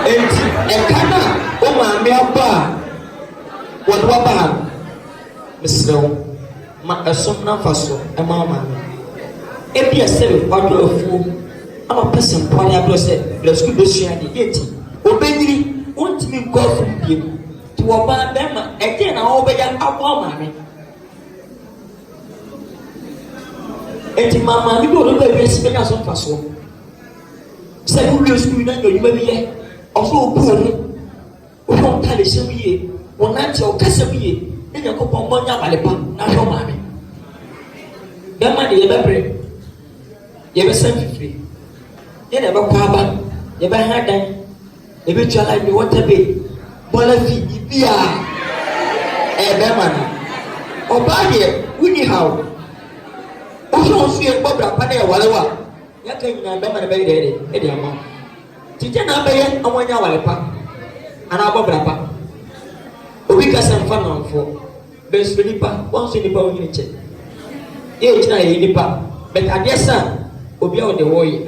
enti ekana o maame aba won waba mesrew ma esom na faso e ma maame ebi esere kwadro afuo ama person pare abro se blasku besua de yeti obenyiri ontimi nkofu biem ti wo ba dem ege na wo be ya abo maame enti mama mi do ba bi esi be ya so faso se wo bi school na yo yima bi ye oso obuore o don tale se wiye won anti o kasa wiye e yakopon mo nya malepa na hwo maame dem ma de ye bebre ye be san fifiri ye na be kwa ba ye be ha dan ye be twala bi water be bola fi bia e be ma na oba ye wuni hawo o so so ye gbobra pa na ye walewa ya kan nyina be ma na be de e de ama tije na be ye amonya walepa ana gbobra pa obi ka san fa na mfo be so nipa won so nipa woni che ye china ye nipa but adesa obi a o de wo ye